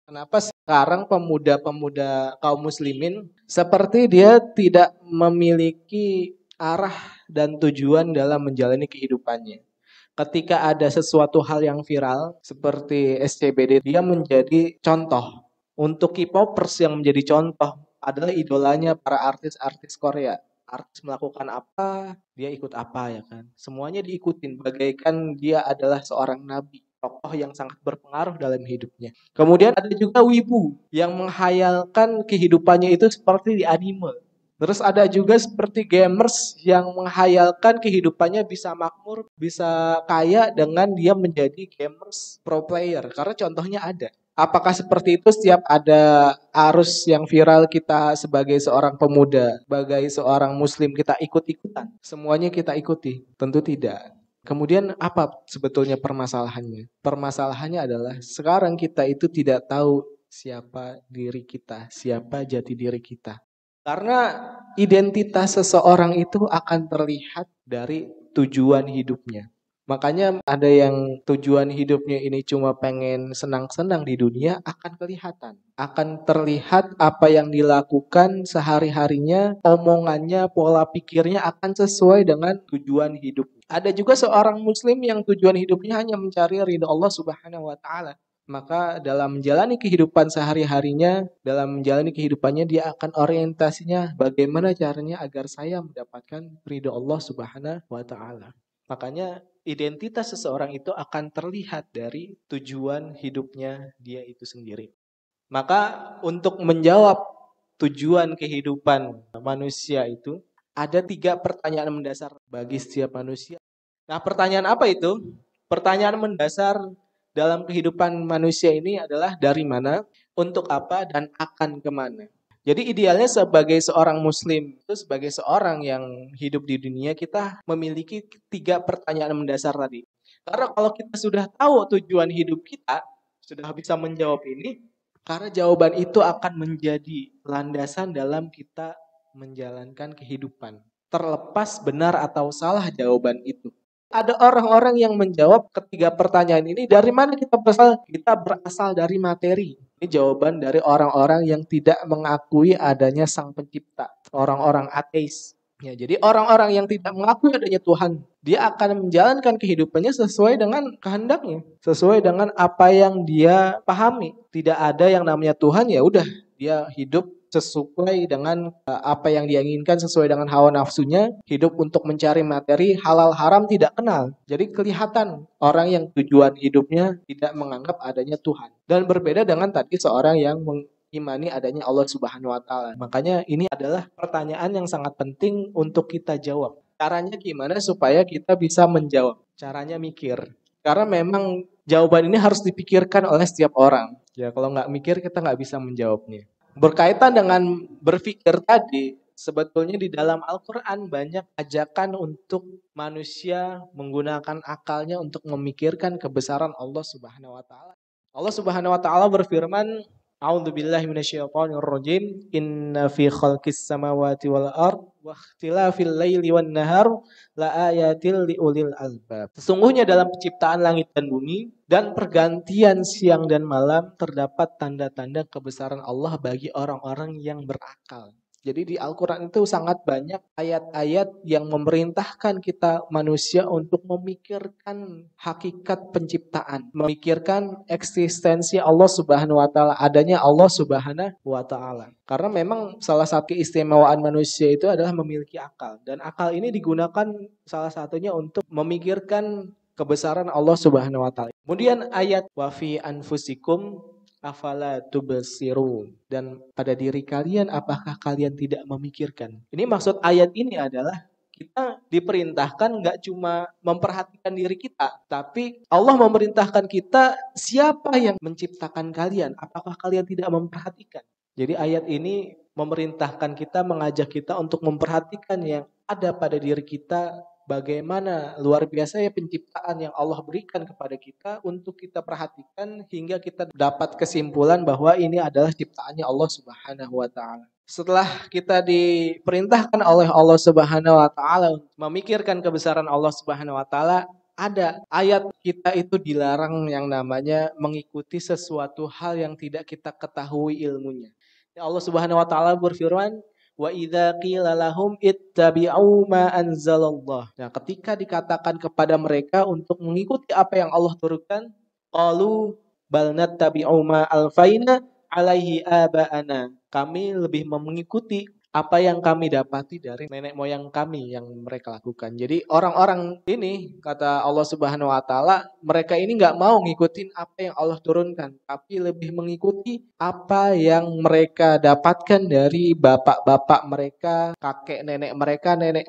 Kenapa sekarang pemuda-pemuda kaum muslimin seperti dia tidak memiliki arah dan tujuan dalam menjalani kehidupannya. Ketika ada sesuatu hal yang viral seperti SCBD, dia menjadi contoh. Untuk K-popers yang menjadi contoh adalah idolanya para artis-artis Korea. Artis melakukan apa, dia ikut apa ya kan. Semuanya diikutin bagaikan dia adalah seorang nabi, tokoh yang sangat berpengaruh dalam hidupnya. Kemudian ada juga wibu yang menghayalkan kehidupannya itu seperti di anime. Terus ada juga seperti gamers yang menghayalkan kehidupannya bisa makmur, bisa kaya dengan dia menjadi gamers pro player. Karena contohnya ada. Apakah seperti itu setiap ada arus yang viral kita sebagai seorang pemuda, sebagai seorang muslim kita ikut-ikutan? Semuanya kita ikuti? Tentu tidak. Kemudian apa sebetulnya permasalahannya? Permasalahannya adalah sekarang kita itu tidak tahu siapa diri kita, siapa jati diri kita. Karena identitas seseorang itu akan terlihat dari tujuan hidupnya. Makanya ada yang tujuan hidupnya ini cuma pengen senang-senang di dunia akan kelihatan. Akan terlihat apa yang dilakukan sehari-harinya, omongannya, pola pikirnya akan sesuai dengan tujuan hidup. Ada juga seorang muslim yang tujuan hidupnya hanya mencari ridha Allah Subhanahu wa taala. Maka dalam menjalani kehidupan sehari-harinya, dalam menjalani kehidupannya dia akan orientasinya bagaimana caranya agar saya mendapatkan ridho Allah Subhanahu wa taala. Makanya identitas seseorang itu akan terlihat dari tujuan hidupnya dia itu sendiri. Maka untuk menjawab tujuan kehidupan manusia itu ada 3 pertanyaan mendasar bagi setiap manusia. Nah, pertanyaan apa itu? Pertanyaan mendasar dalam kehidupan manusia ini adalah dari mana, untuk apa, dan akan kemana. Jadi idealnya sebagai seorang muslim, itu sebagai seorang yang hidup di dunia, kita memiliki 3 pertanyaan mendasar tadi. Karena kalau kita sudah tahu tujuan hidup kita, sudah bisa menjawab ini, karena jawaban itu akan menjadi landasan dalam kita menjalankan kehidupan. Terlepas benar atau salah jawaban itu. Ada orang-orang yang menjawab ketiga pertanyaan ini, dari mana kita berasal? Kita berasal dari materi. Ini jawaban dari orang-orang yang tidak mengakui adanya sang pencipta. Orang-orang ateis. Ya, jadi orang-orang yang tidak mengakui adanya Tuhan, dia akan menjalankan kehidupannya sesuai dengan kehendaknya. Sesuai dengan apa yang dia pahami. Tidak ada yang namanya Tuhan, ya udah dia hidup sesuai dengan apa yang dia inginkan, sesuai dengan hawa nafsunya, hidup untuk mencari materi, halal haram tidak kenal. Jadi kelihatan orang yang tujuan hidupnya tidak menganggap adanya Tuhan. Dan berbeda dengan tadi seorang yang mengimani adanya Allah Subhanahu wa taala. Makanya ini adalah pertanyaan yang sangat penting untuk kita jawab. Caranya gimana supaya kita bisa menjawab? Caranya mikir. Karena memang jawaban ini harus dipikirkan oleh setiap orang. Ya, kalau nggak mikir kita nggak bisa menjawabnya. Berkaitan dengan berpikir tadi, sebetulnya di dalam Al-Quran banyak ajakan untuk manusia menggunakan akalnya untuk memikirkan kebesaran Allah Subhanahu wa taala. Allah Subhanahu wa taala berfirman, A'udzubillahi minasyaitonirrajim. Inna fi khalqis samawati wal ard wa ikhtilafil laili wan nahar la ayatil liulil albab. Sesungguhnya dalam penciptaan langit dan bumi dan pergantian siang dan malam terdapat tanda-tanda kebesaran Allah bagi orang-orang yang berakal. Jadi di Al-Quran itu sangat banyak ayat-ayat yang memerintahkan kita manusia untuk memikirkan hakikat penciptaan. Memikirkan eksistensi Allah Subhanahu wa taala, adanya Allah Subhanahu wa taala. Karena memang salah satu keistimewaan manusia itu adalah memiliki akal. Dan akal ini digunakan salah satunya untuk memikirkan kebesaran Allah Subhanahu wa taala. Kemudian ayat wa fi anfusikum afala tubsirun, dan pada diri kalian apakah kalian tidak memikirkan. Ini maksud ayat ini adalah kita diperintahkan nggak cuma memperhatikan diri kita, tapi Allah memerintahkan kita siapa yang menciptakan kalian, apakah kalian tidak memperhatikan. Jadi ayat ini memerintahkan kita, mengajak kita untuk memperhatikan yang ada pada diri kita, bagaimana luar biasa ya penciptaan yang Allah berikan kepada kita untuk kita perhatikan hingga kita dapat kesimpulan bahwa ini adalah ciptaannya Allah Subhanahu wa taala. Setelah kita diperintahkan oleh Allah Subhanahu wa taala memikirkan kebesaran Allah Subhanahu wa taala, ada ayat kita itu dilarang yang namanya mengikuti sesuatu hal yang tidak kita ketahui ilmunya. Ya Allah Subhanahu wa taala berfirman, "Wa idza qila lahum ittabi'u ma anzalallah." Nah, ketika dikatakan kepada mereka untuk mengikuti apa yang Allah turunkan, qalu bal nattabi'u ma alfaina alaihi aba'ana. Kami lebih mengikuti apa yang kami dapati dari nenek moyang kami yang mereka lakukan. Jadi orang-orang ini kata Allah Subhanahu wa taala, mereka ini nggak mau ngikutin apa yang Allah turunkan, tapi lebih mengikuti apa yang mereka dapatkan dari bapak-bapak mereka, kakek nenek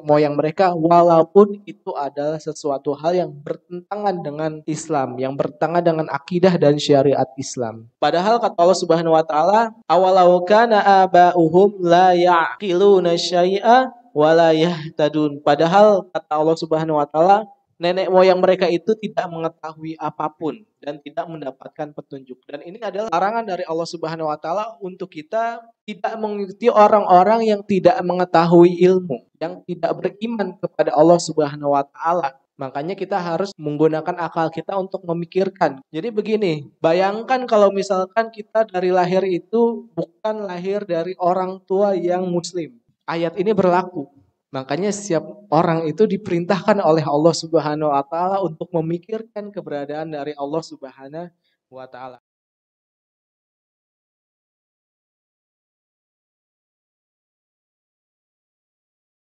moyang mereka, walaupun itu adalah sesuatu hal yang bertentangan dengan Islam, yang bertentangan dengan akidah dan syariat Islam. Padahal kata Allah Subhanahu wa taala, awalau kana aba'uhum la ya'qiluna syai'a wa la yahtadun. Padahal kata Allah Subhanahu wa taala, nenek moyang mereka itu tidak mengetahui apapun dan tidak mendapatkan petunjuk. Dan ini adalah larangan dari Allah Subhanahu wa taala untuk kita tidak mengikuti orang-orang yang tidak mengetahui ilmu, yang tidak beriman kepada Allah Subhanahu wa taala. Makanya kita harus menggunakan akal kita untuk memikirkan. Jadi begini, bayangkan kalau misalkan kita dari lahir itu bukan lahir dari orang tua yang muslim. Ayat ini berlaku. Makanya setiap orang itu diperintahkan oleh Allah Subhanahu wa taala untuk memikirkan keberadaan dari Allah Subhanahu wa taala.